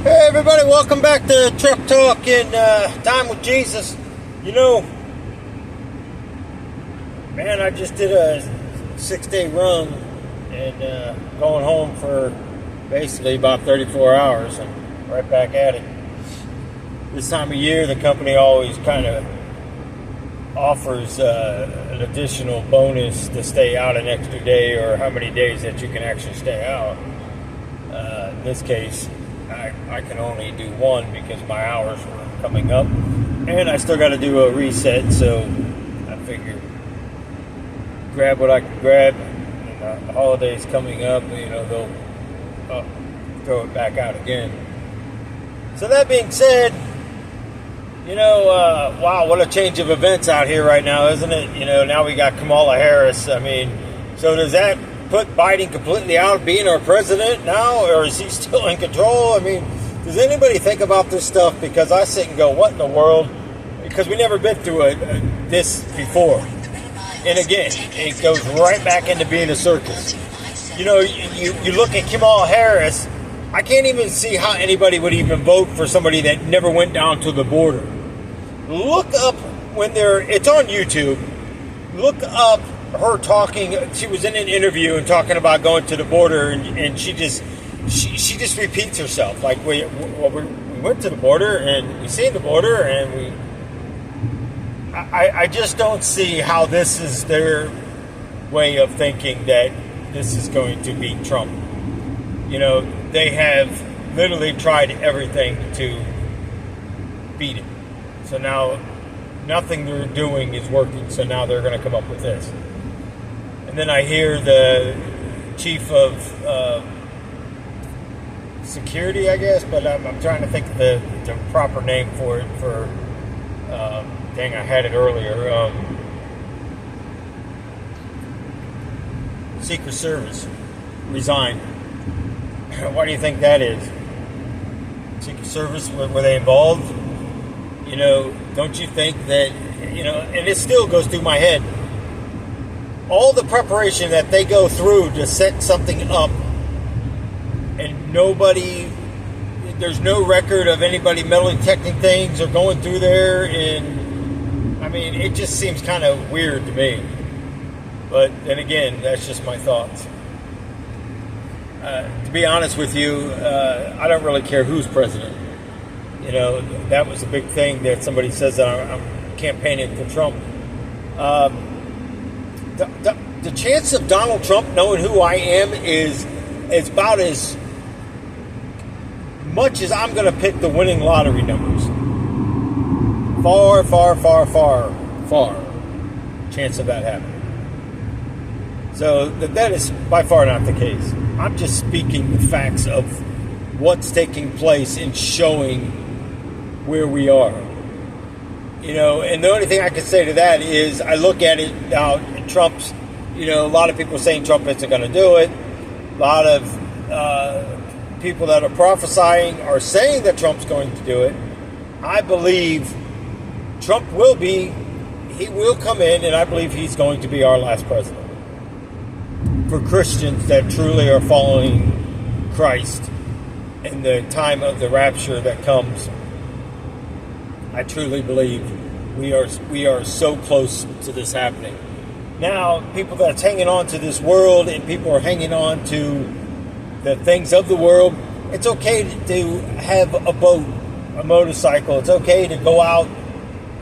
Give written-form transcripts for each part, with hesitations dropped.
Hey everybody, welcome back to Truck Talk and Time with Jesus. You know, man, I just did a 6-day run and going home for basically about 34 hours and right back at it. This time of year, the company always kind of offers an additional bonus to stay out an extra day or how many days that you can actually stay out. In this case, I can only do one because my hours were coming up, and I still got to do a reset. So I figured grab what I can grab. And the holidays coming up, they'll throw it back out again. So that being said, wow, what a change of events out here right now, isn't it? Now we got Kamala Harris. I mean, so does that put Biden completely out of being our president now, or is he still in control? I mean, does anybody think about this stuff? Because I sit and go, what in the world? Because we never been through this before. And again, it goes right back into being a circus. You look at Kamala Harris, I can't even see how anybody would even vote for somebody that never went down to the border. Look up it's on YouTube, look up her talking. She was in an interview and talking about going to the border, and she just repeats herself. Like, we went to the border, and we seen the border, and I just don't see how this is their way of thinking that this is going to beat Trump. They have literally tried everything to beat it. So now nothing they're doing is working. So now they're going to come up with this. And then I hear the chief of security, I guess, but I'm trying to think of the proper name for it. I had it earlier. Secret Service resigned. Why do you think that is? Secret Service, were they involved? Don't you think that, and it still goes through my head, all the preparation that they go through to set something up, and there's no record of anybody metal detecting things or going through there, and I mean, it just seems kind of weird to me. But then again, that's just my thoughts. To be honest with you, I don't really care who's president. That was a big thing that somebody says that I'm campaigning for Trump. The chance of Donald Trump knowing who I am is about as much as I'm going to pick the winning lottery numbers. Far, far, far, far, far chance of that happening. So that is by far not the case. I'm just speaking the facts of what's taking place and showing where we are. And the only thing I can say to that is I look at it now, Trump's, a lot of people are saying Trump isn't going to do it. A lot of people that are prophesying are saying that Trump's going to do it. I believe Trump will come in, and I believe he's going to be our last president. For Christians that truly are following Christ in the time of the rapture that comes, I truly believe we are so close to this happening. Now, people that's hanging on to this world and people are hanging on to the things of the world, it's okay to have a boat, a motorcycle. It's okay to go out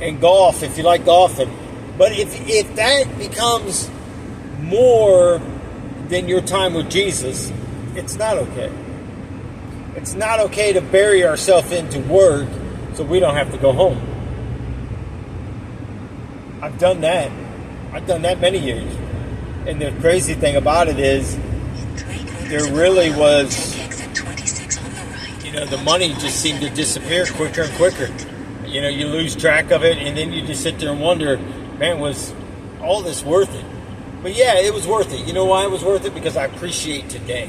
and golf if you like golfing. But if that becomes more than your time with Jesus, it's not okay. It's not okay to bury ourselves into work so we don't have to go home. I've done that. I've done that many years. And the crazy thing about it is, there really was, the money just seemed to disappear quicker and quicker. You lose track of it, and then you just sit there and wonder, man, was all this worth it? But yeah, it was worth it. You know why it was worth it? Because I appreciate today.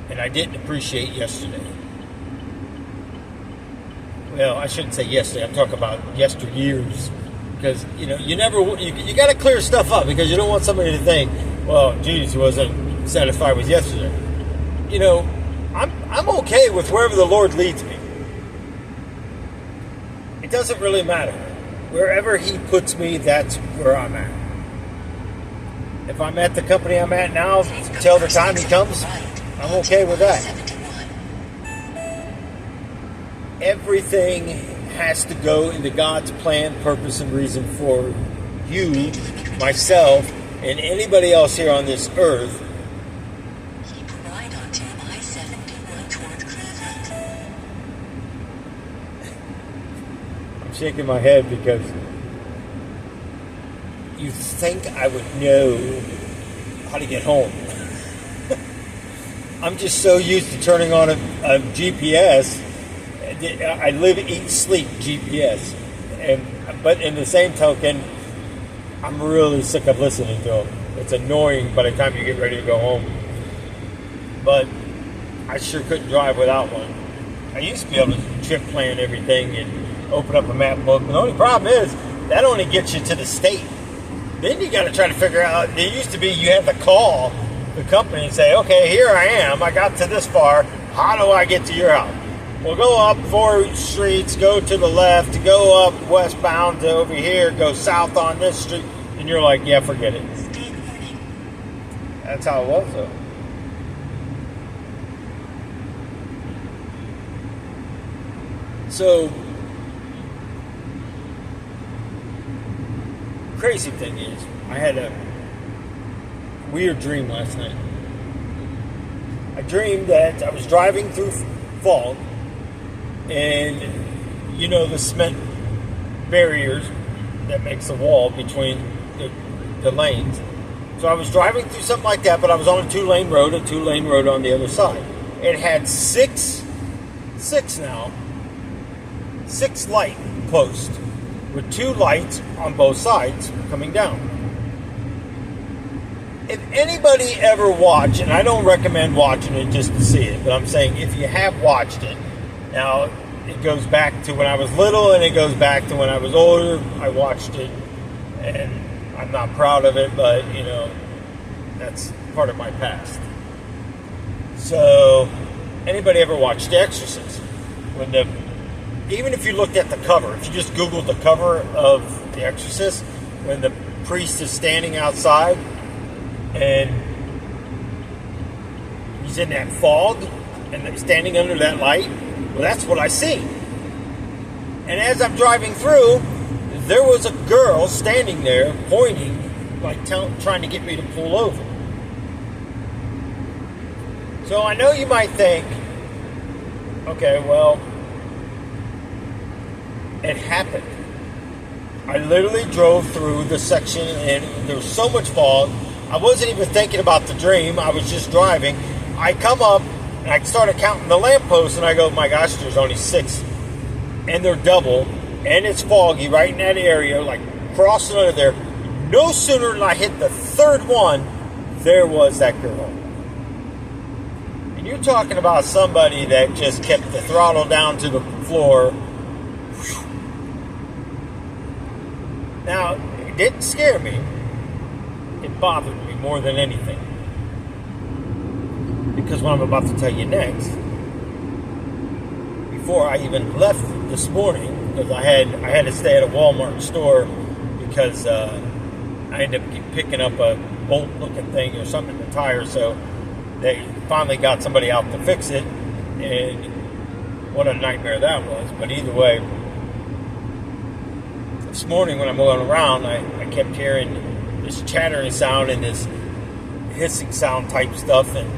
And I didn't appreciate yesterday. Well, I shouldn't say yesterday. I'm talking about yesteryears. Because, you got to clear stuff up, because you don't want somebody to think, well, geez, he wasn't satisfied with yesterday. I'm okay with wherever the Lord leads me. It doesn't really matter. Wherever He puts me, that's where I'm at. If I'm at the company I'm at now, till the time He comes, I'm okay with that. Everything has to go into God's plan, purpose, and reason for you, myself, and anybody else here on this earth. Keep right onto I-71 toward Cleveland. I'm shaking my head because you think I would know how to get home. I'm just so used to turning on a GPS. I live, eat, sleep GPS. But in the same token, I'm really sick of listening to them. It's annoying by the time you get ready to go home. But I sure couldn't drive without one. I used to be able to trip plan everything and open up a map book. The only problem is that only gets you to the state. Then you got to try to figure out. It used to be you had to call the company and say, okay, here I am. I got to this far. How do I get to your house? Well, go up 4 streets, go to the left, go up westbound to over here, go south on this street. And you're like, yeah, forget it. That's how it was, though. So, crazy thing is, I had a weird dream last night. I dreamed that I was driving through fog, and you know the cement barriers that makes a wall between the lanes. So I was driving through something like that, but I was on a 2-lane road on the other side. It had six light posts with 2 lights on both sides coming down. If anybody ever watched, and I don't recommend watching it just to see it, but I'm saying if you have watched it, now it goes back to when I was little and it goes back to when I was older. I watched it and I'm not proud of it, but you know, that's part of my past. So, anybody ever watched The Exorcist? Even if you looked at the cover, if you just Googled the cover of The Exorcist, when the priest is standing outside and he's in that fog and standing under that light, well, that's what I see. And as I'm driving through, there was a girl standing there pointing, like trying to get me to pull over. So I know you might think, okay, well, it happened. I literally drove through the section and there was so much fog. I wasn't even thinking about the dream. I was just driving. I come up and I started counting the lampposts and I go, my gosh, there's only 6. And they're double. And it's foggy right in that area, like crossing under there. No sooner than I hit the 3rd one, there was that girl. And you're talking about somebody that just kept the throttle down to the floor. Now, it didn't scare me. It bothered me more than anything. Because what I'm about to tell you next, before I even left this morning, because I had to stay at a Walmart store because I ended up picking up a bolt-looking thing or something in the tire, so they finally got somebody out to fix it, and what a nightmare that was. But either way, this morning when I'm going around, I kept hearing this chattering sound and this hissing sound type stuff, and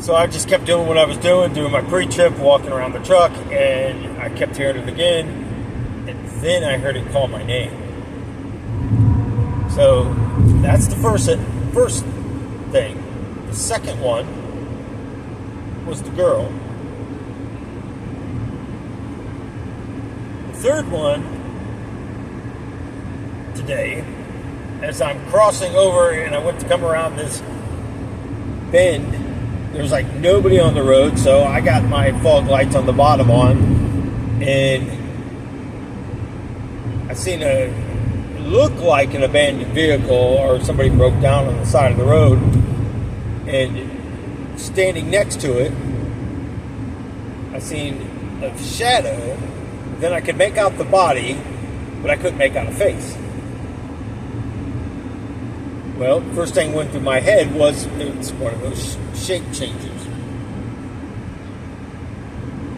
so I just kept doing what I was doing my pre-trip, walking around the truck, and I kept hearing it again, and then I heard it call my name. So that's the first thing. The second one was the girl. The third one today, as I'm crossing over and I went to come around this bend, there's like nobody on the road, so I got my fog lights on the bottom on, and I seen look like an abandoned vehicle or somebody broke down on the side of the road, and standing next to it. I seen a shadow. Then I could make out the body, but I couldn't make out a face. Well, first thing went through my head was it's one of those shape changes.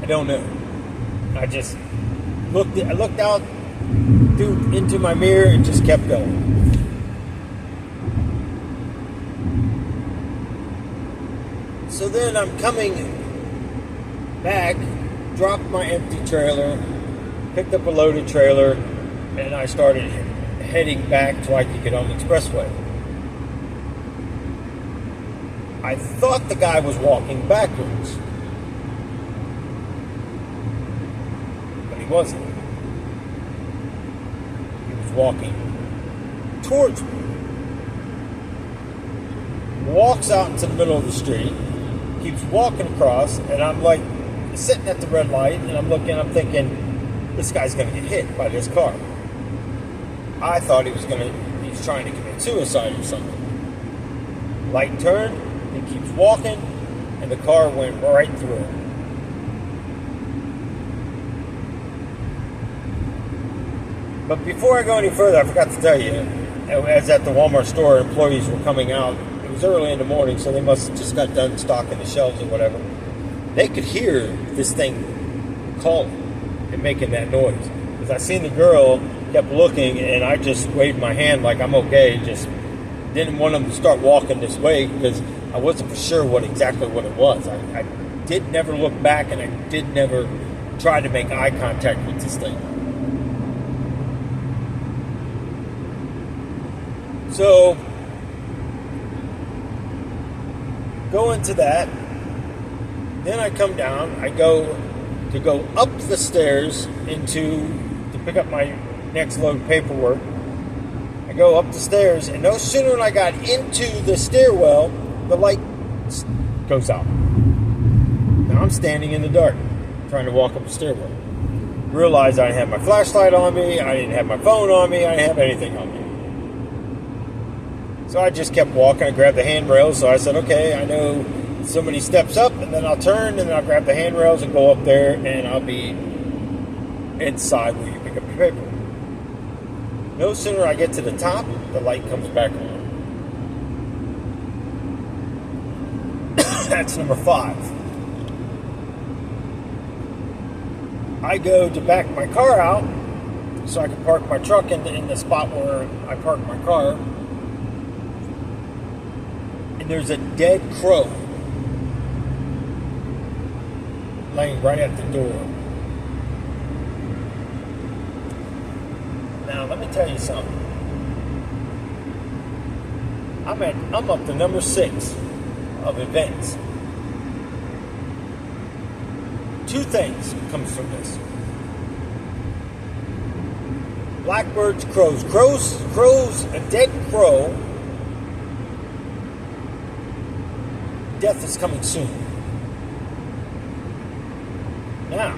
I don't know. I just looked out into my mirror and just kept going. So then I'm coming back, dropped my empty trailer, picked up a loaded trailer, and I started heading back so I could get on the expressway. I thought the guy was walking backwards, but he wasn't. He was walking towards me. Walks out into the middle of the street, keeps walking across, and I'm like sitting at the red light, and I'm thinking, this guy's going to get hit by this car. I thought he was trying to commit suicide or something. Light turned, he keeps walking, and the car went right through him. But before I go any further, I forgot to tell you, as at the Walmart store, employees were coming out. It was early in the morning, so they must have just got done stocking the shelves or whatever. They could hear this thing calling and making that noise. Because I seen the girl, kept looking, and I just waved my hand like I'm okay. Just didn't want them to start walking this way because I wasn't for sure exactly what it was. I did never look back, and I did never try to make eye contact with this thing. So, go into that. Then I come down. I go up the stairs to pick up my next load of paperwork. I go up the stairs, and no sooner than I got into the stairwell, the light goes out. Now I'm standing in the dark, trying to walk up the stairwell. Realized I didn't have my flashlight on me, I didn't have my phone on me, I didn't have anything on me. So I just kept walking. I grabbed the handrails, so I said, okay, I know so many steps up, and then I'll turn, and then I'll grab the handrails and go up there, and I'll be inside where you pick up your paper. No sooner I get to the top, the light comes back on. That's number 5. I go to back my car out so I can park my truck in the spot where I park my car. And there's a dead crow laying right at the door. Now, let me tell you something. I'm up to number 6 of events. 2 things comes from this. Blackbirds, crows. Crows, a dead crow. Death is coming soon. Now,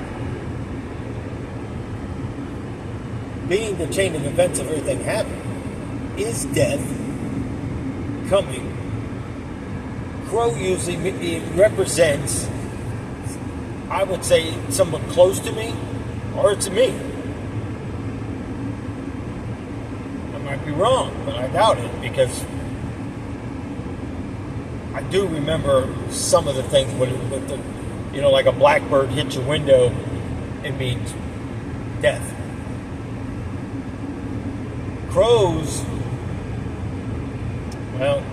being the chain of events of everything happening, is death coming? Crow usually represents, I would say, someone close to me, or it's me. I might be wrong, but I doubt it, because I do remember some of the things with the, like a blackbird hits your window, it means death. Crows, well,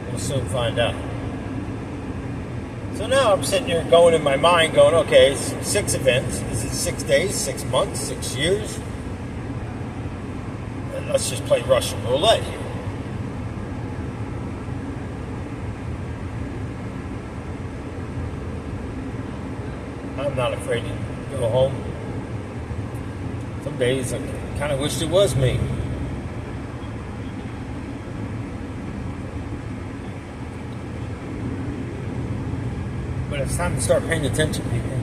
we'll soon find out. So now I'm sitting here going in my mind, going, okay, it's 6 events. Is it 6 days, 6 months, 6 years? And let's just play Russian roulette here. I'm not afraid to go home. Some days I kind of wished it was me. But it's time to start paying attention, people.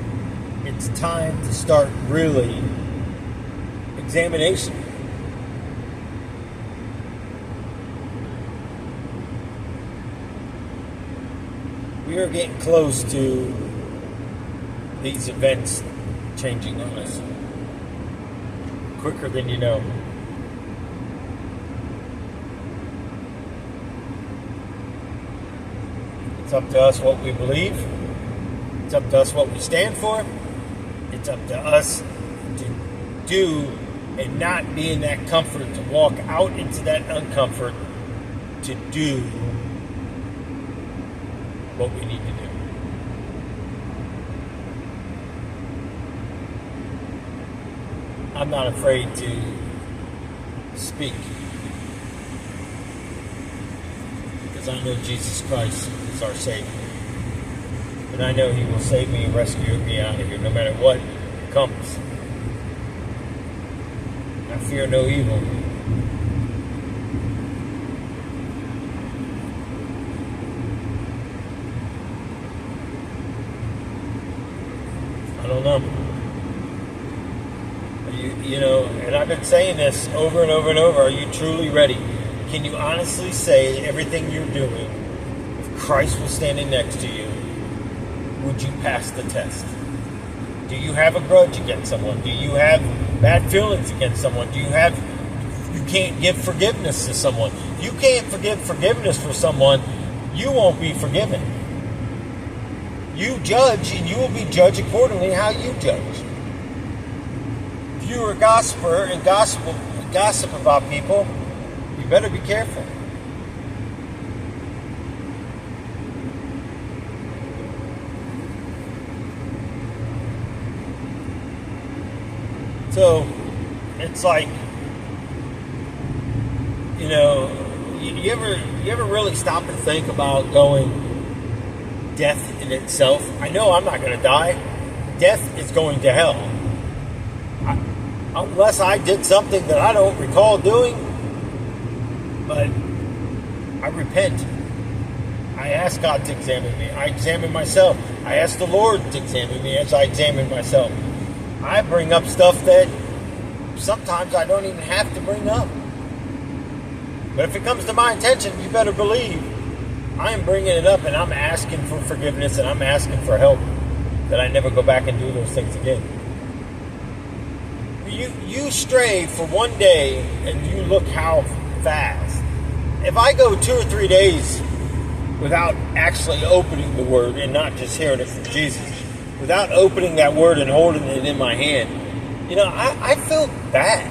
It's time to start really examination. We are getting close to these events changing on us quicker than you know. It's up to us what we believe. It's up to us what we stand for. It's up to us to do and not be in that comfort, to walk out into that uncomfort, to do what we need to do. I'm not afraid to speak because I know Jesus Christ is our Savior. And I know He will save me and rescue me out of here no matter what comes. I fear no evil. I don't know. You know, and I've been saying this over and over and over. Are you truly ready? Can you honestly say everything you're doing, if Christ was standing next to you, would you pass the test? Do you have a grudge against someone? Do you have bad feelings against someone? You can't give forgiveness to someone. If you can't give forgiveness for someone, you won't be forgiven. You judge, and you will be judged accordingly how you judge. If you are a gossiper and gossip about people, you better be careful. So, it's like, you know, you ever really stop and think about going, death in itself? I know I'm not going to die. Death is going to hell. Unless I did something that I don't recall doing, but I repent. I ask God to examine me. I examine myself. I ask the Lord to examine me as I examine myself. I bring up stuff that sometimes I don't even have to bring up. But if it comes to my attention, you better believe I am bringing it up and I'm asking for forgiveness and I'm asking for help that I never go back and do those things again. You stray for one day and you look how fast. If I go 2 or 3 days without actually opening the Word and not just hearing it from Jesus, without opening that Word and holding it in my hand, you know, I feel bad.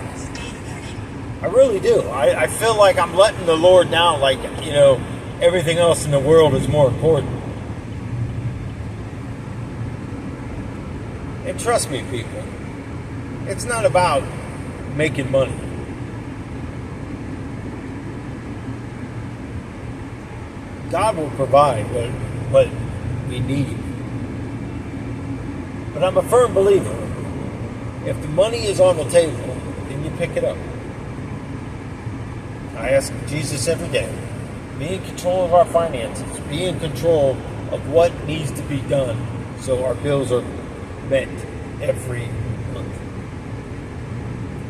I really do. I feel like I'm letting the Lord down, like, you know, everything else in the world is more important. And trust me, people, it's not about making money. God will provide what we need. But I'm a firm believer. If the money is on the table, then you pick it up. I ask Jesus every day, be in control of our finances. Be in control of what needs to be done so our bills are met every month.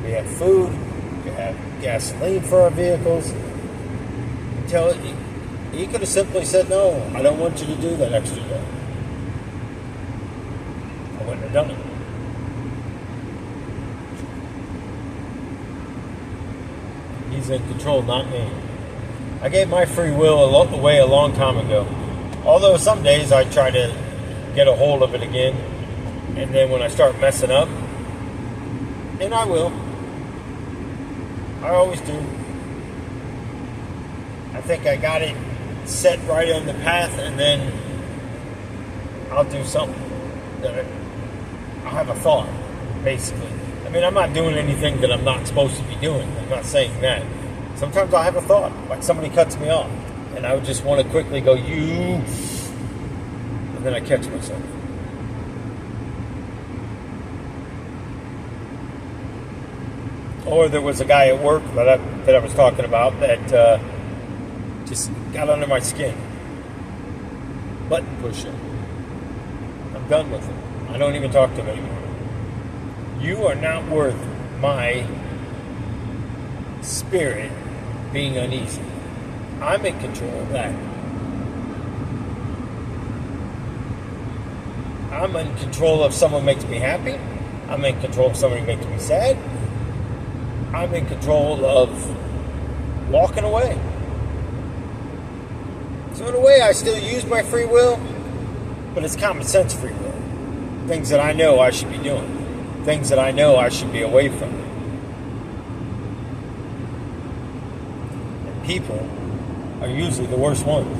We have food. We have gasoline for our vehicles. He could have simply said, no, I don't want you to do that extra day. I wouldn't have done it. He's in control, not me. I gave my free will away a long time ago. Although some days I try to get a hold of it again. And then when I start messing up, and I will. I always do. I think I got it set right on the path, and then I'll do something. I'll have a thought, basically. I mean, I'm not doing anything that I'm not supposed to be doing. I'm not saying that. Sometimes I'll have a thought, like somebody cuts me off, and I would just want to quickly go, you, and then I catch myself. Or there was a guy at work that I was talking about that just got under my skin. Button pusher. I'm done with him. I don't even talk to him anymore. You are not worth my spirit being uneasy. I'm in control of that. I'm in control if someone makes me happy. I'm in control if somebody makes me sad. I'm in control of walking away. So in a way, I still use my free will, but it's common sense free will. Things that I know I should be doing. Things that I know I should be away from. And people are usually the worst ones.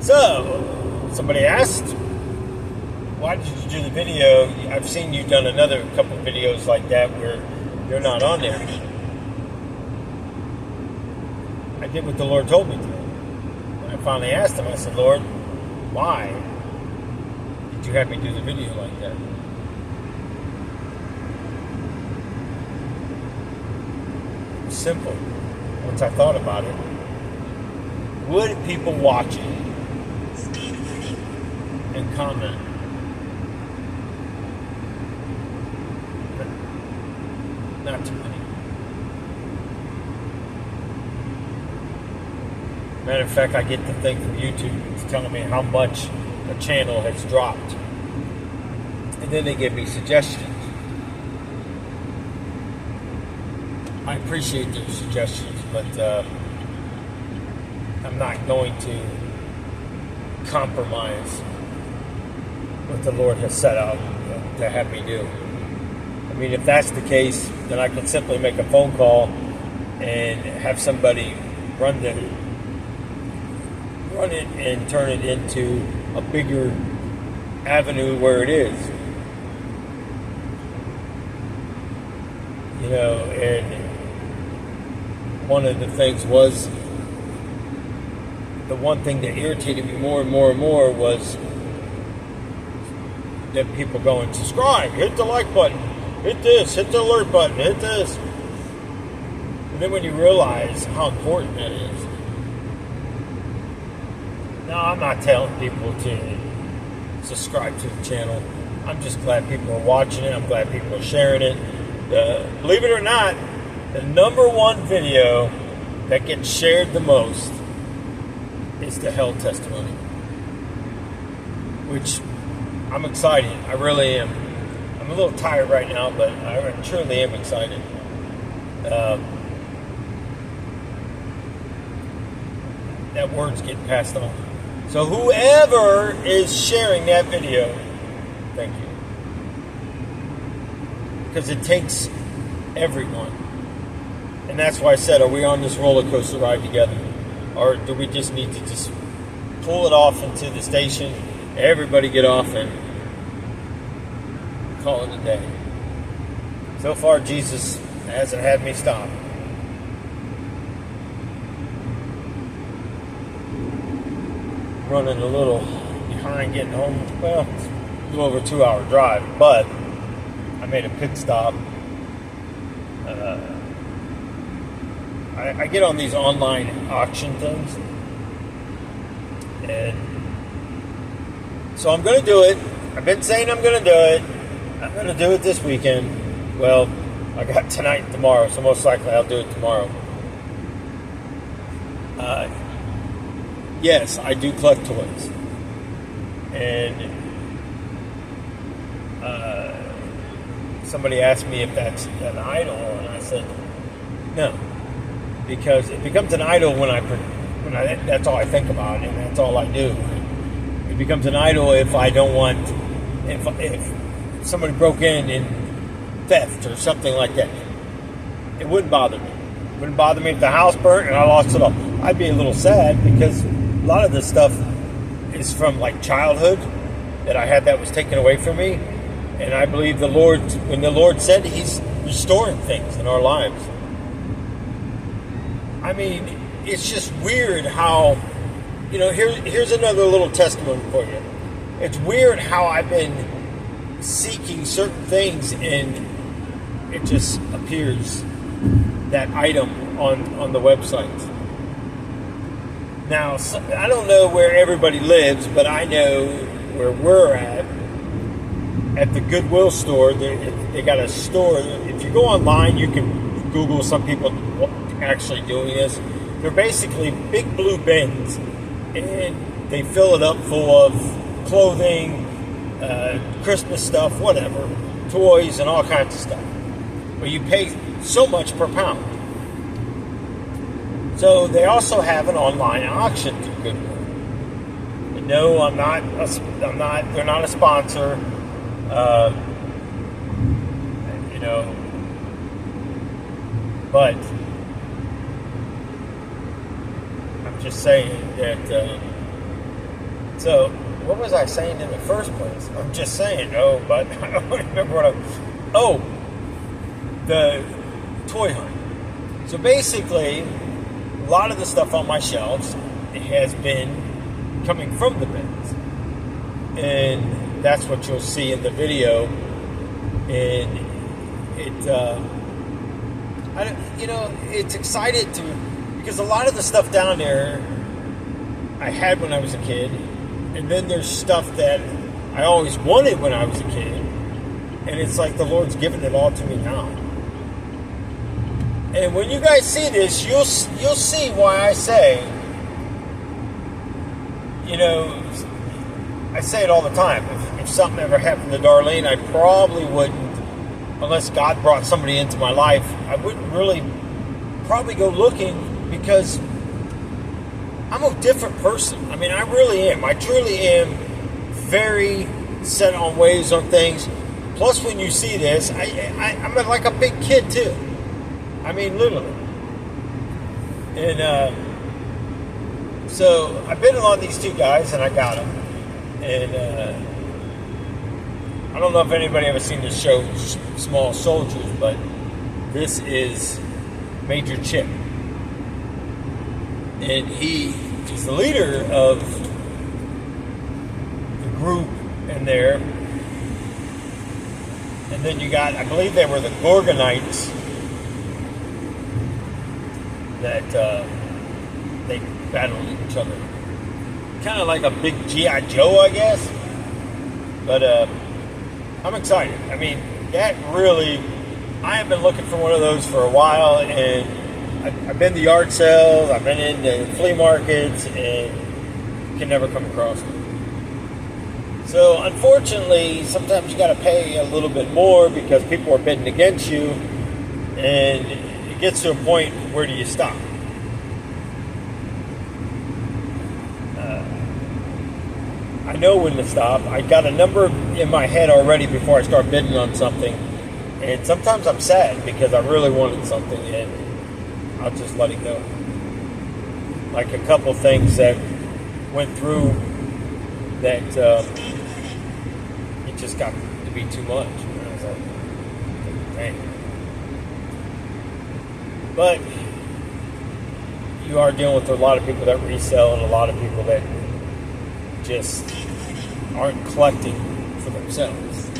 So, somebody asked, why did you do the video? I've seen you've done another couple of videos like that where you're not on there. I did what the Lord told me to. And I finally asked him, I said, Lord, why did you have me do the video like that? It was simple. Once I thought about it, would people watch it and comment? Not too many. Matter of fact, I get the thing from YouTube. It's telling me how much a channel has dropped. And then they give me suggestions. I appreciate their suggestions, but I'm not going to compromise what the Lord has set out to have me do. I mean, if that's the case, then I can simply make a phone call and have somebody run it and turn it into a bigger avenue where it is. You know, and one of the things was, the one thing that irritated me more and more and more was that people go and subscribe, hit the like button, hit this, hit the alert button, hit this. And then when you realize how important that is. No, I'm not telling people to subscribe to the channel. I'm just glad people are watching it. I'm glad people are sharing it. Believe it or not, the number one video that gets shared the most is the hell testimony. Which I'm excited. I really am. I'm a little tired right now, but I truly am excited. That word's getting passed on. So whoever is sharing that video, thank you. Because it takes everyone. And that's why I said, are we on this roller coaster ride together? Or do we just need to just pull it off into the station, everybody get off and call it a day? So far, Jesus hasn't had me stop. Running a little behind getting home. Well, it's a little over a 2-hour drive, but I made a pit stop. I get on these online auction things, and so I'm going to do it. I've been saying I'm going to do it. I'm going to do it this weekend. Well, I got tonight and tomorrow, so most likely I'll do it tomorrow. Yes, I do collect toys. And somebody asked me if that's an idol, and I said no, because it becomes an idol when I that's all I think about, and that's all I do. It becomes an idol if I don't want, if somebody broke in theft or something like that. It wouldn't bother me. It wouldn't bother me if the house burnt and I lost it all. I'd be a little sad because a lot of this stuff is from like childhood that I had that was taken away from me. And I believe the Lord, when the Lord said He's restoring things in our lives. I mean, it's just weird how, you know, here's another little testimony for you. It's weird how I've been seeking certain things and it just appears, that item on the website. Now, I don't know where everybody lives, but I know where we're at the Goodwill store. They got a store. If you go online, you can Google some people actually doing this. They're basically big blue bins, and they fill it up full of clothing, Christmas stuff, whatever, toys, and all kinds of stuff. But you pay so much per pound. So they also have an online auction through Goodwill. And no, I'm not. They're not a sponsor. You know, but I'm just saying that. So, what was I saying in the first place? I'm just saying. Oh, but I don't remember what the toy hunt. So basically, a lot of the stuff on my shelves has been coming from the bins, and that's what you'll see in the video. And it's excited because a lot of the stuff down there I had when I was a kid, and then there's stuff that I always wanted when I was a kid, and it's like the Lord's given it all to me now. And when you guys see this, you'll see why I say, I say it all the time. If something ever happened to Darlene, I probably wouldn't, unless God brought somebody into my life, I wouldn't really probably go looking, because I'm a different person. I mean, I really am. I truly am very set on ways on things. Plus, when you see this, I'm like a big kid too. I mean, literally. And so I've been on these two guys, and I got them. And I don't know if anybody ever seen this show, Small Soldiers, but this is Major Chip. And he is the leader of the group in there. And then you got, I believe they were the Gorgonites, that they battled each other. Kind of like a big G.I. Joe, I guess. But I'm excited. I mean, that really, I have been looking for one of those for a while, and I've been to yard sales, I've been into flea markets, and can never come across them. So unfortunately, sometimes you got to pay a little bit more because people are bidding against you, and it gets to a point, where do you stop? I know when to stop. I got a number in my head already before I start bidding on something, and sometimes I'm sad because I really wanted something, and I'll just let it go. Like a couple things that went through that it just got to be too much. And I was like, dang. But you are dealing with a lot of people that resell, and a lot of people that just aren't collecting for themselves.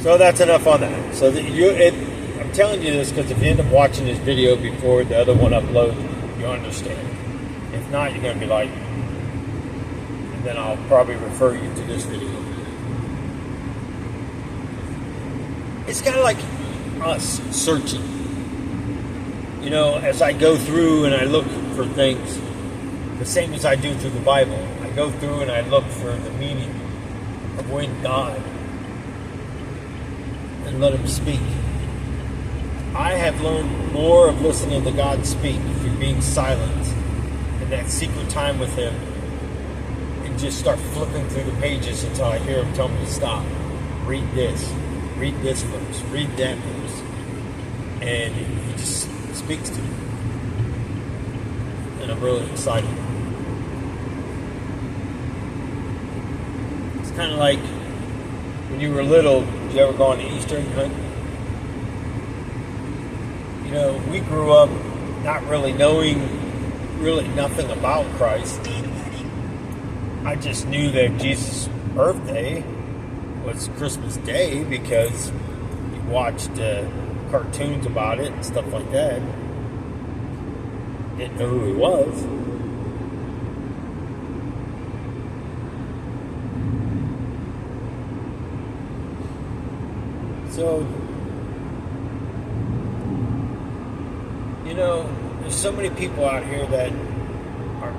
So that's enough on that. So I'm telling you this because if you end up watching this video before the other one uploads, you understand. If not, you're going to be like, and then I'll probably refer you to this video. It's kind of like us searching. As I go through and I look for things, the same as I do through the Bible. I go through and I look for the meaning of when God, and let Him speak. I have learned more of listening to God speak through being silent in that secret time with Him, and just start flipping through the pages until I hear Him tell me to stop. Read this verse, read that verse, and He just speaks to me. And I'm really excited. It's kind of like when you were little, did you ever go on the Easter egg hunt? We grew up not really knowing really nothing about Christ. I just knew that Jesus' birthday was Christmas Day because we watched cartoons about it and stuff like that. Didn't know who He was. So, there's so many people out here that are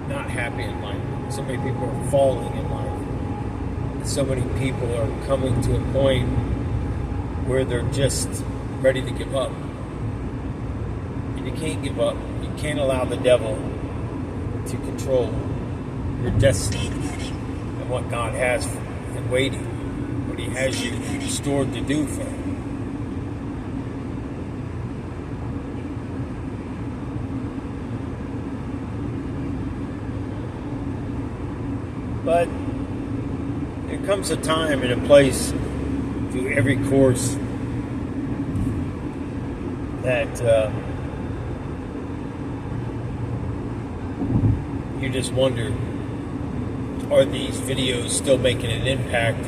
not happy in life. So many people are falling in life. so many people are coming to a point where they're just ready to give up. And you can't give up. You can't allow the devil to control your destiny and what God has in waiting, what He has you stored to do for Him. But there comes a time and a place through every course that you just wonder, are these videos still making an impact?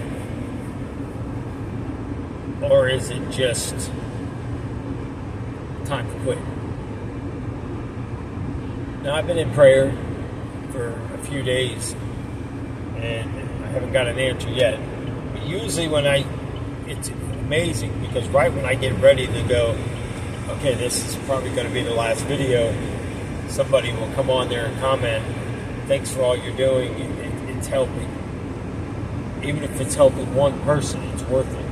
Or is it just time to quit? Now, I've been in prayer for a few days and I haven't got an answer yet. But usually it's amazing because right when I get ready to go, okay, this is probably going to be the last video, somebody will come on there and comment, thanks for all you're doing, it's helping. Even if it's helping one person, it's worth it.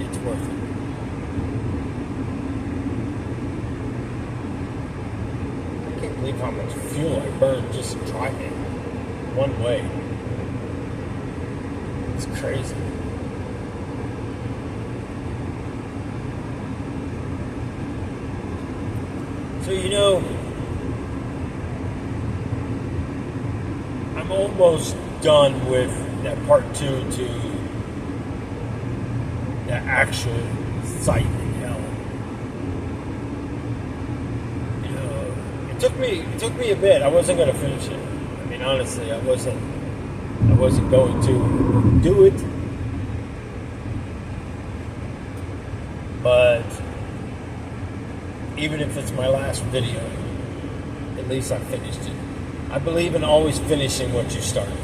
It's worth it. I can't believe how much fuel I burned just driving one way. It's crazy. So, I'm almost done with that part 2 to the actual site in hell. It took me a bit. I wasn't going to finish it. I mean, honestly, I wasn't going to do it. But even if it's my last video, at least I finished it. I believe in always finishing what you started.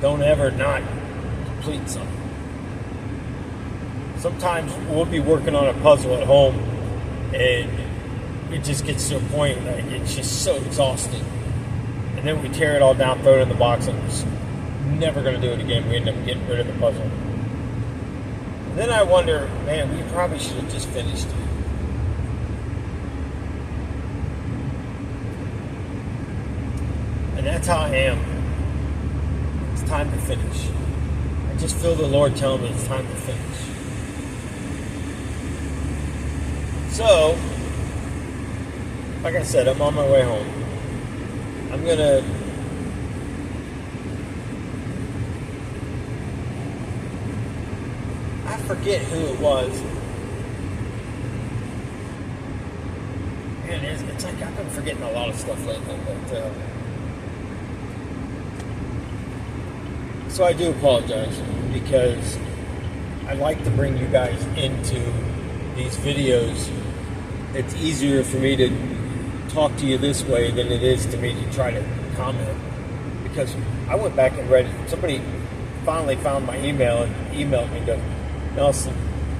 Don't ever not complete something. Sometimes we'll be working on a puzzle at home and it just gets to a point that it's just so exhausting. And then we tear it all down, throw it in the box, and we're never going to do it again. We end up getting rid of the puzzle. And then I wonder, man, we probably should have just finished it. And that's how I am. It's time to finish. I just feel the Lord telling me it's time to finish. So, like I said, I'm on my way home. I'm gonna I forget who it was. Man, it's like I've been forgetting a lot of stuff lately, but so I do apologize because I like to bring you guys into these videos. It's easier for me to talk to you this way than it is to me to try to comment, because I went back and read it. Somebody finally found my email and emailed me and goes, Nelson,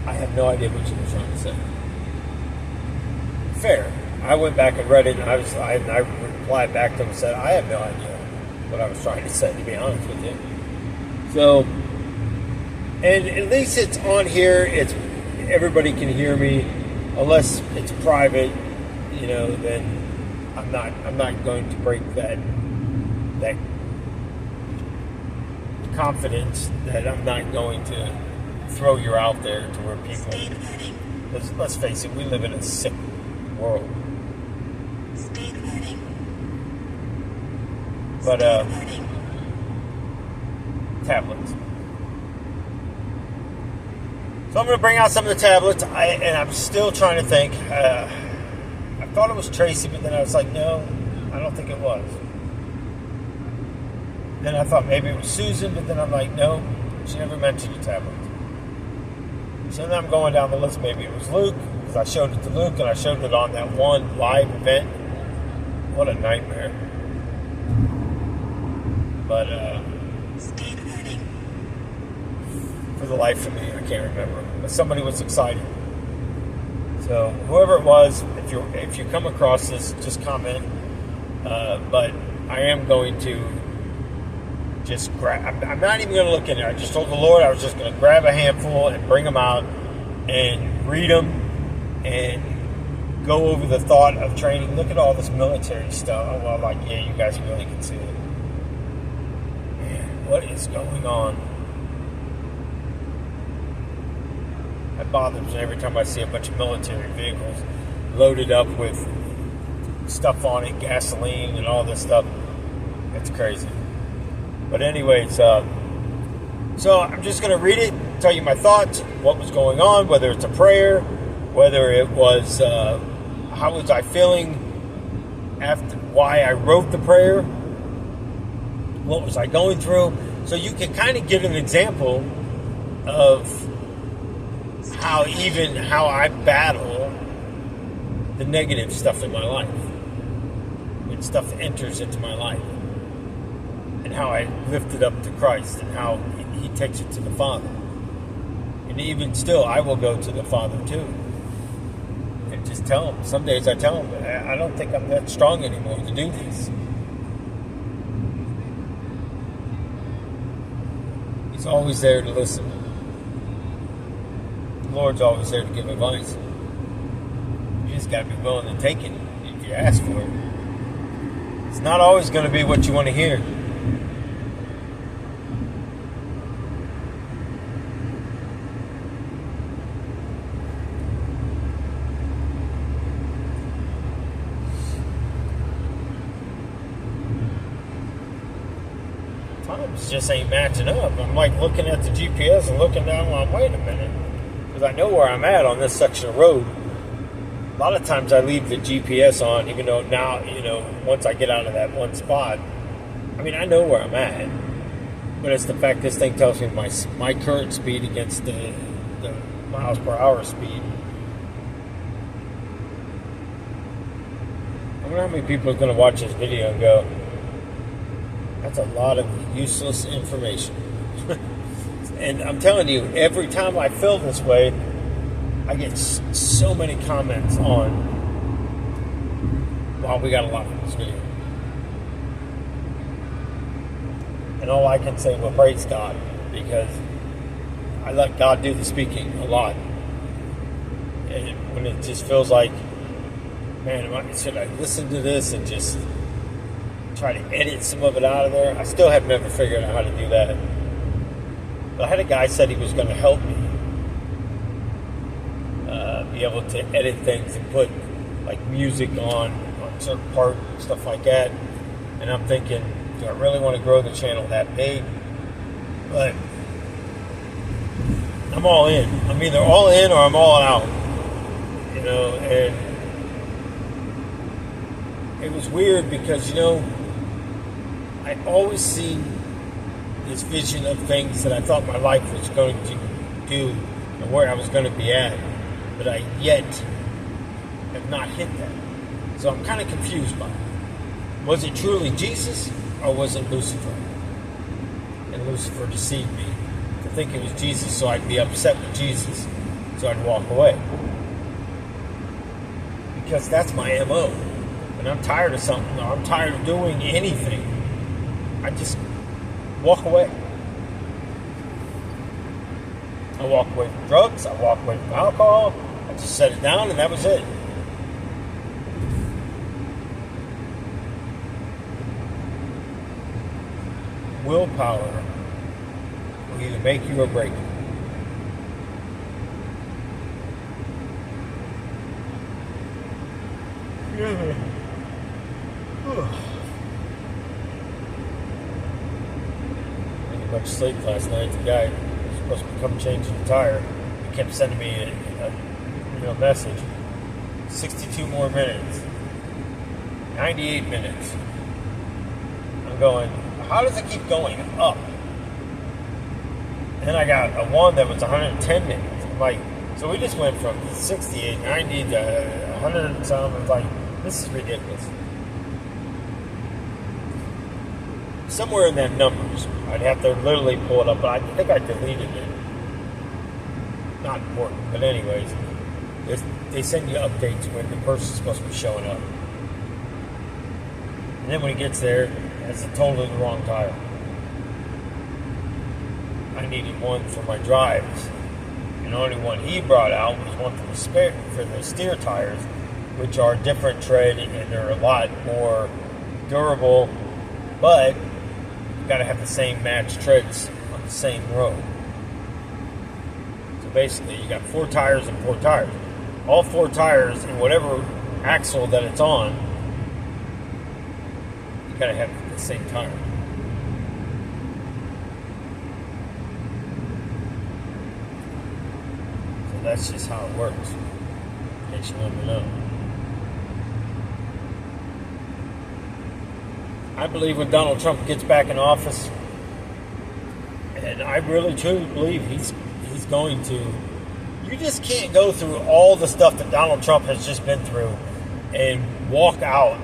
I have no idea what you were trying to say. Fair. I went back and read it and I replied back to him and said, I have no idea what I was trying to say, to be honest with you. So, and at least it's on here, everybody can hear me, unless it's private, then I'm not going to break that confidence that I'm not going to throw you out there to where people, let's face it, we live in a sick world. But tablets. So I'm going to bring out some of the tablets, and I'm still trying to think. I thought it was Tracy, but then I was like, no, I don't think it was. Then I thought maybe it was Susan, but then I'm like, no, she never mentioned the tablets. So then I'm going down the list. Maybe it was Luke, because I showed it to Luke, and I showed it on that one live event. What a nightmare. But, for the life of me, I can't remember. But somebody was excited. So whoever it was, if you come across this, just comment. But I am going to just grab. I'm not even going to look in there. I just told the Lord I was just going to grab a handful and bring them out and read them and go over the thought of training. Look at all this military stuff. Well, like, yeah, you guys really can see it. Man, what is going on? That bothers me every time I see a bunch of military vehicles loaded up with stuff on it, gasoline and all this stuff. It's crazy. But anyways, so I'm just going to read it, tell you my thoughts, what was going on, whether it's a prayer, whether it was how was I feeling after, why I wrote the prayer, what was I going through, so you can kind of get an example of how I battle the negative stuff in my life when stuff enters into my life, and how I lift it up to Christ and how He takes it to the Father. And even still, I will go to the Father too and just tell Him. Some days I tell Him, I don't think I'm that strong anymore to do this. He's always there to listen. The Lord's always there to give advice. You just got to be willing to take it if you ask for it. It's not always going to be what you want to hear. Times just ain't matching up. I'm like looking at the GPS and looking down, well, wait a minute. Because I know where I'm at on this section of road. A lot of times I leave the GPS on, even though now, once I get out of that one spot, I mean, I know where I'm at. But it's the fact this thing tells me my current speed against the miles per hour speed. I wonder how many people are going to watch this video and go, that's a lot of useless information. And I'm telling you, every time I feel this way, I get so many comments on, wow, we got a lot from this video. And all I can say, well, praise God, because I let God do the speaking a lot. And when it just feels like, man, should I listen to this and just try to edit some of it out of there? I still have never figured out how to do that. But I had a guy said he was going to help me be able to edit things and put like music on certain parts and stuff like that. And I'm thinking, do I really want to grow the channel that big? But I'm all in. I'm either all in or I'm all out. And it was weird because, I always seen this vision of things that I thought my life was going to do and where I was going to be at, but I yet have not hit that. So I'm kind of confused by it. Was it truly Jesus or was it Lucifer? And Lucifer deceived me to think it was Jesus, so I'd be upset with Jesus, so I'd walk away. Because that's my MO. When I'm tired of something or I'm tired of doing anything, I just walk away. I walk away from drugs. I walk away from alcohol. I just set it down, and that was it. Willpower will either make you or break you. Yeah. Much sleep last night. The guy was supposed to come changing the tire. He kept sending me a message. 62 more minutes. 98 minutes. I'm going, how does it keep going up? And then I got a one that was 110 minutes. I'm like, so we just went from 68, 90 to 100 and something. It's like, this is ridiculous. Somewhere in that numbers. I'd have to literally pull it up, but I think I deleted it. Not important, but anyways. They send you updates when the person's supposed to be showing up. And then when he gets there, it's totally the wrong tire. I needed one for my drives. And the only one he brought out was one for the steer tires, which are different tread and they're a lot more durable, but you gotta have the same matched treads on the same road. So basically you got 4 tires and 4 tires. All 4 tires in whatever axle that it's on, you gotta have the same tire. So that's just how it works, in case you want to know. I believe when Donald Trump gets back in office, and I really truly believe he's going to, you just can't go through all the stuff that Donald Trump has just been through and walk out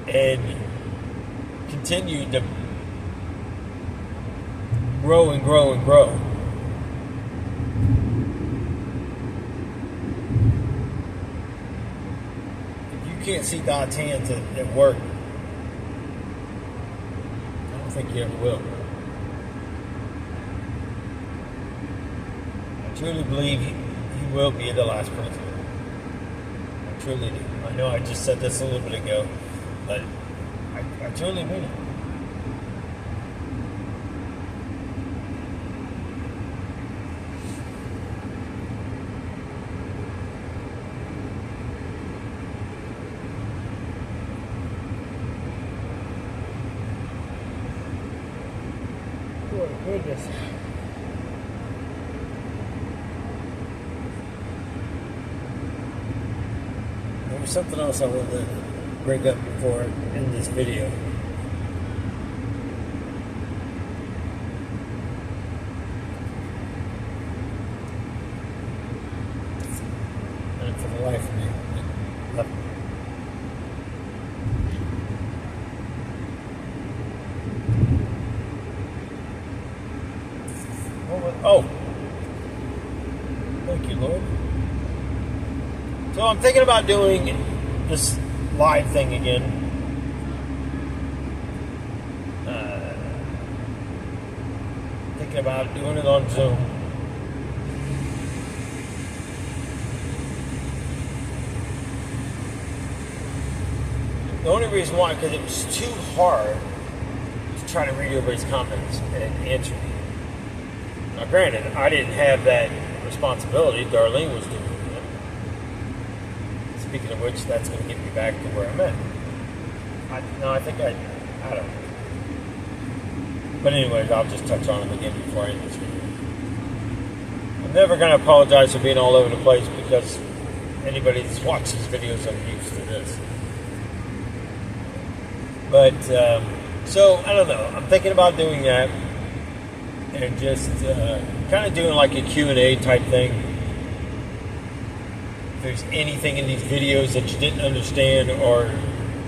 and continue to grow and grow and grow. If you can't see God's hands at work, I don't think you ever will. I truly believe he will be the last president. I truly do. I know I just said this a little bit ago, but I truly mean it. Oh, goodness. There was something else I wanted to bring up before in this video. And for the life of me, it left me. Oh, thank you, Lord. So I'm thinking about doing this live thing again. Thinking about doing it on Zoom. The only reason why, because it was too hard to try to read everybody's comments and answer them. Now, granted, I didn't have that responsibility. Darlene was doing it. Speaking of which, that's going to get me back to where I'm at. I don't know. But anyways, I'll just touch on them again before I end this video. I'm never going to apologize for being all over the place because anybody that's watched these videos are used to this. But, so, I don't know. I'm thinking about doing that and just kind of doing like a Q&A type thing. If there's anything in these videos that you didn't understand or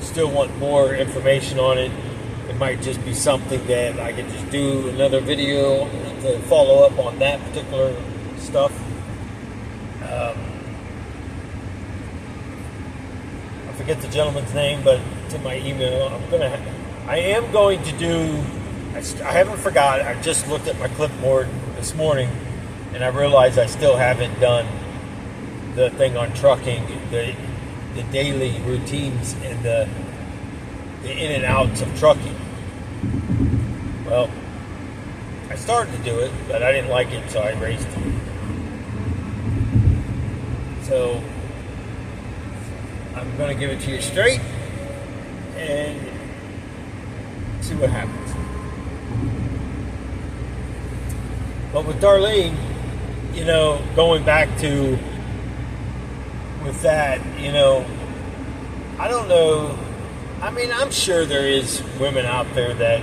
still want more information on it, it might just be something that I could just do another video to follow up on that particular stuff. I forget the gentleman's name, but it's in my email. I am going to do, I haven't forgot, I just looked at my clipboard this morning and I realized I still haven't done the thing on trucking, the daily routines and the in and outs of trucking. Well, I started to do it, but I didn't like it, so I erased it. So I'm going to give it to you straight and see what happens. But with Darlene, you know, going back to with that, you know, I don't know. I mean, I'm sure there is women out there that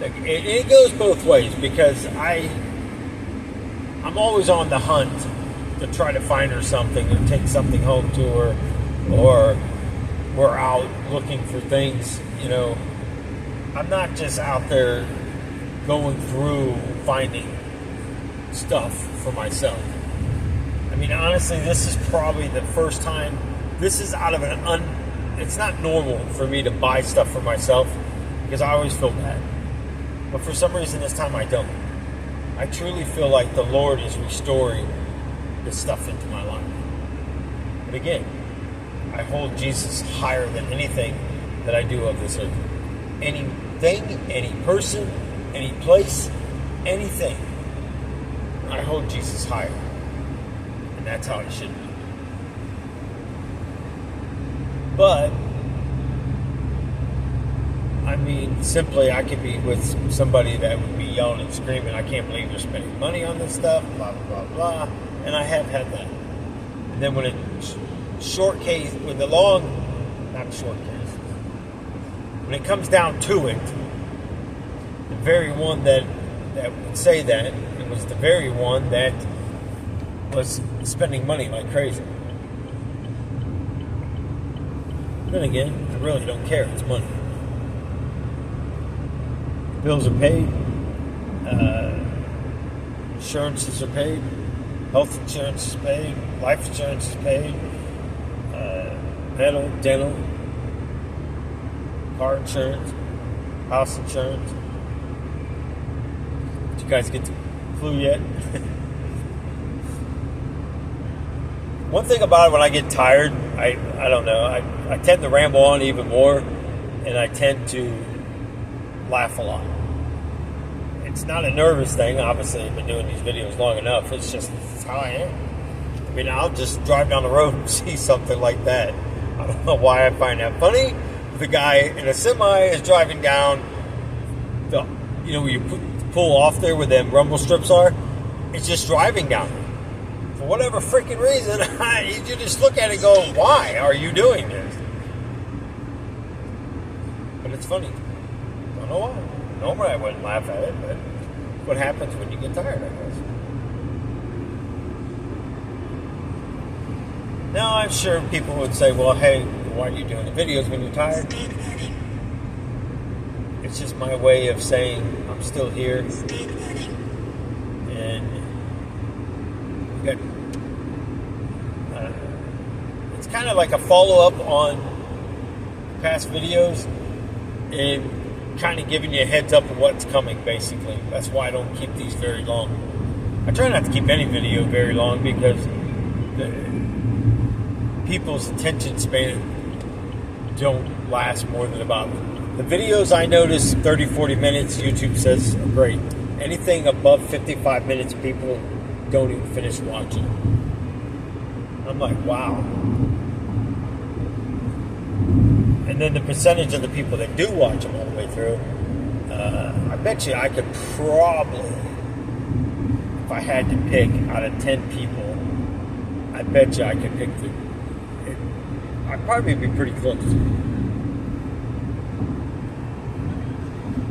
it goes both ways because I'm always on the hunt to try to find her something or take something home to her, or we're out looking for things, you know. I'm not just out there going through finding stuff for myself. I mean, honestly, this is probably the first time. This is out of it's not normal for me to buy stuff for myself because I always feel bad. But for some reason this time I don't. I truly feel like the Lord is restoring this stuff into my life. But again, I hold Jesus higher than anything that I do of this earth. Anything, any person, any place, anything. I hold Jesus higher. And that's how it should be. But, I mean, simply I could be with somebody that would be yelling and screaming, I can't believe you're spending money on this stuff, blah, blah, blah, blah. And I have had that. And then when not short case, when it comes down to it, the very one that would say that, it was the very one that was spending money like crazy. Then again, I really don't care. It's money. Bills are paid. Insurances are paid. Health insurance is paid. Life insurance is paid. Medical, dental, car insurance, house insurance. Did you guys get the flu yet? One thing about it, when I get tired, I don't know, I tend to ramble on even more, and I tend to laugh a lot. It's not a nervous thing, obviously. I've been doing these videos long enough. It's just how I am. I mean, I'll just drive down the road and see something like that. I don't know why I find that funny. The guy in a semi is driving down, where you pull off there where them rumble strips are. It's just driving down. For whatever freaking reason, you just look at it and go, why are you doing this? But it's funny. I don't know why. Normally I wouldn't laugh at it, but what happens when you get tired, I guess. Now, I'm sure people would say, well, hey, why are you doing the videos when you're tired? It's just my way of saying I'm still here. And we got, it's kind of like a follow-up on past videos and kind of giving you a heads up of what's coming, basically. That's why I don't keep these very long. I try not to keep any video very long because people's attention span don't last more than about the videos I notice 30-40 minutes YouTube says are great. Anything above 55 minutes people don't even finish watching. I'm like, wow. And then the percentage of the people that do watch them all the way through, I bet you I could probably, if I had to pick out of 10 people, I bet you I could pick I'd probably be pretty close.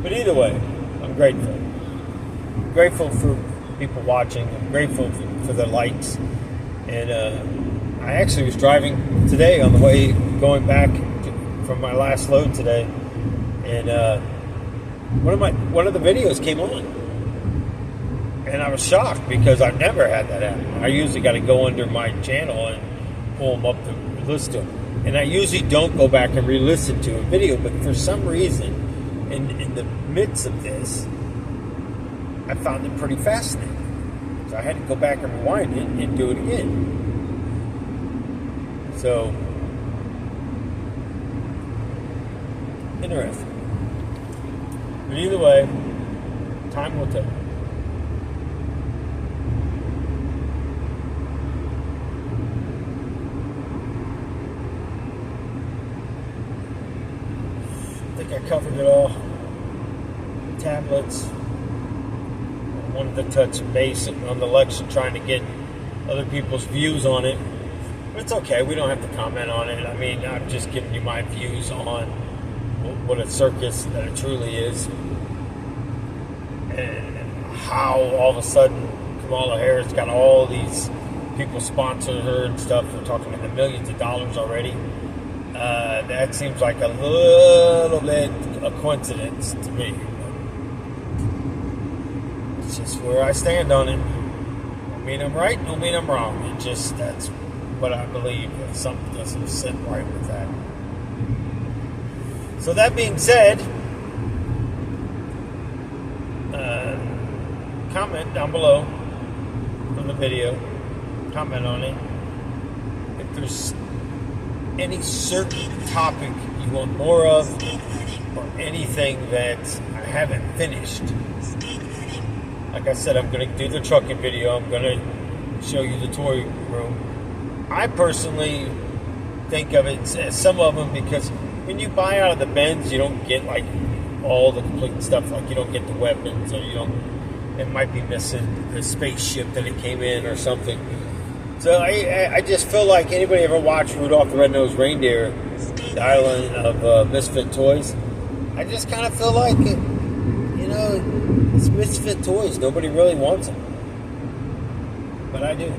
But either way, I'm grateful. I'm grateful for people watching. I'm grateful for the likes. And I actually was driving today on the way going back from my last load today, and one of the videos came on, and I was shocked because I've never had that happen. I usually got to go under my channel and pull them up to listen to them. And I usually don't go back and re-listen to a video, but for some reason, in the midst of this, I found it pretty fascinating. So I had to go back and rewind it and do it again. So, interesting. But either way, time will tell. I think I covered it all. Tablets. I wanted to touch base on the election, trying to get other people's views on it. But it's okay. We don't have to comment on it. I mean, I'm just giving you my views on what a circus that it truly is. And how all of a sudden Kamala Harris got all these people sponsoring her and stuff. We're talking in the millions of dollars already. That seems like a little bit a coincidence to me. It's just where I stand on it. I mean I'm right, don't mean I'm wrong. It just, that's what I believe. If something doesn't sit right with that. So that being said, comment down below from the video. Comment on it. If there's any certain topic you want more of, or anything that I haven't finished. Like I said, I'm going to do the trucking video. I'm going to show you the toy room. I personally think of it as some of them, because when you buy out of the bins, you don't get like all the complete stuff. Like you don't get the weapons, or you don't. It might be missing the spaceship that it came in or something. So I just feel like, anybody ever watched Rudolph the Red-Nosed Reindeer, the Island of Misfit Toys? I just kind of feel like, it's misfit toys. Nobody really wants them. But I do.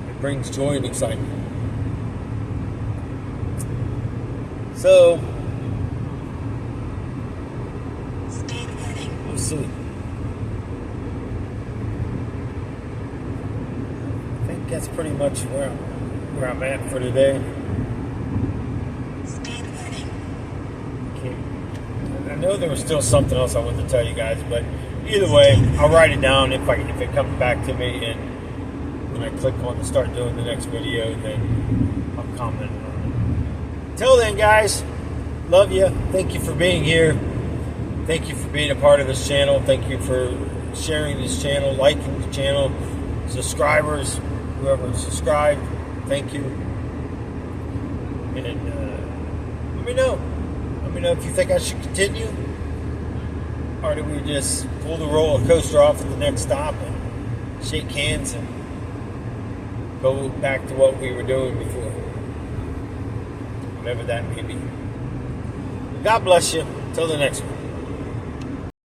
It brings joy and excitement. So, we'll see. I think that's pretty much where I'm at for today. I know there was still something else I wanted to tell you guys, but either way, I'll write it down if it comes back to me, and when I click on to start doing the next video, then I'll comment on it. Until then, guys, love you. Thank you for being here. Thank you for being a part of this channel. Thank you for sharing this channel, liking the channel, subscribers, whoever subscribed. Thank you. And let me know. Let me know if you think I should continue, or do we just pull the roller coaster off at the next stop and shake hands and go back to what we were doing before, whatever that may be. God bless you. Till the next one.